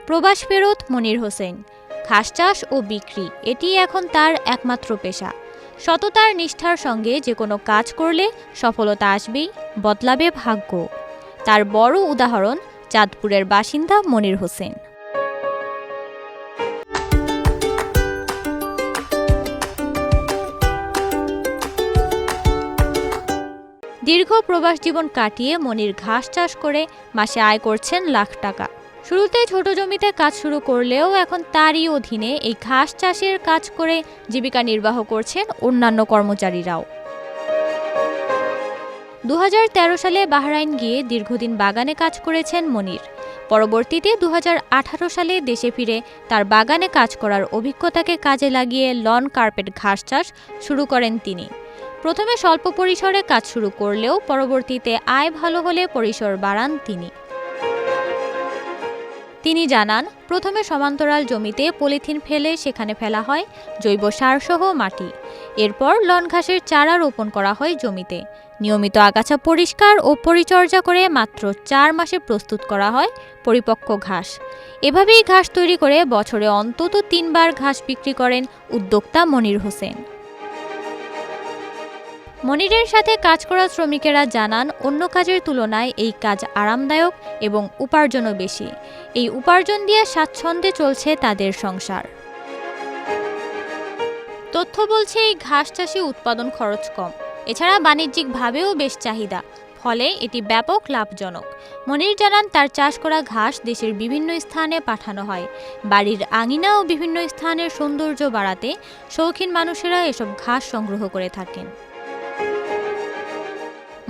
প্রবাস ফেরত মনির হোসেন। ঘাস চাষ ও বিক্রি এটি এখন তার একমাত্র পেশা। সততার নিষ্ঠার সঙ্গে যে কোনো কাজ করলে সফলতা আসবেই, বদলাবে ভাগ্য। তার বড় উদাহরণ চাঁদপুরের বাসিন্দা মনির হোসেন। দীর্ঘ প্রবাস জীবন কাটিয়ে মনির ঘাস চাষ করে মাসে আয় করছেন লাখ টাকা। শুরুতে ছোট জমিতে কাজ শুরু করলেও এখন তারই অধীনে এই ঘাস চাষের কাজ করে জীবিকা নির্বাহ করছেন অন্যান্য কর্মচারীরাও। 2013 সালে বাহরাইন গিয়ে দীর্ঘদিন বাগানে কাজ করেছেন মনির। পরবর্তীতে 2018 সালে দেশে ফিরে তার বাগানে কাজ করার অভিজ্ঞতাকে কাজে লাগিয়ে লন কার্পেট ঘাস চাষ শুরু করেন তিনি। প্রথমে স্বল্প পরিসরে কাজ শুরু করলেও পরবর্তীতে আয় ভালো হলে পরিসর বাড়ান তিনি জানান, প্রথমে সমান্তরাল জমিতে পলিথিন ফেলে সেখানে ফেলা হয় জৈব সারসহ মাটি। এরপর লন ঘাসের চারা রোপণ করা হয় জমিতে। নিয়মিত আগাছা পরিষ্কার ও পরিচর্যা করে মাত্র 4 মাসে প্রস্তুত করা হয় পরিপক্ক ঘাস। এভাবেই ঘাস তৈরি করে বছরে অন্তত 3 বার ঘাস বিক্রি করেন উদ্যোক্তা মনির হোসেন। মনিরের সাথে কাজ করা শ্রমিকেরা জানান, অন্য কাজের তুলনায় এই কাজ আরামদায়ক এবং উপার্জনও বেশি। এই উপার্জন দিয়ে স্বাচ্ছন্দ্যে চলছে তাদের সংসার। তথ্য বলছে এই ঘাস চাষে উৎপাদন খরচ কম, এছাড়া বাণিজ্যিকভাবেও বেশ চাহিদা, ফলে এটি ব্যাপক লাভজনক। মনির জানান, তার চাষ করা ঘাস দেশের বিভিন্ন স্থানে পাঠানো হয়। বাড়ির আঙিনা ও বিভিন্ন স্থানের সৌন্দর্য বাড়াতে শৌখিন মানুষেরা এসব ঘাস সংগ্রহ করে থাকেন।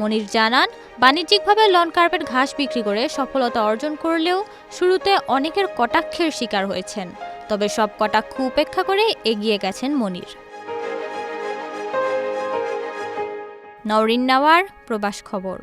মনির জানান, বাণিজ্যিকভাবে লন কার্পেট ঘাস বিক্রি করে সফলতা অর্জন করলেও শুরুতে অনেকের কটাক্ষের শিকার হয়েছেন। তবে সব কটাক্ষ উপেক্ষা করে এগিয়ে গেছেন মনির। নওরিন নাওয়ার, প্রবাস খবর।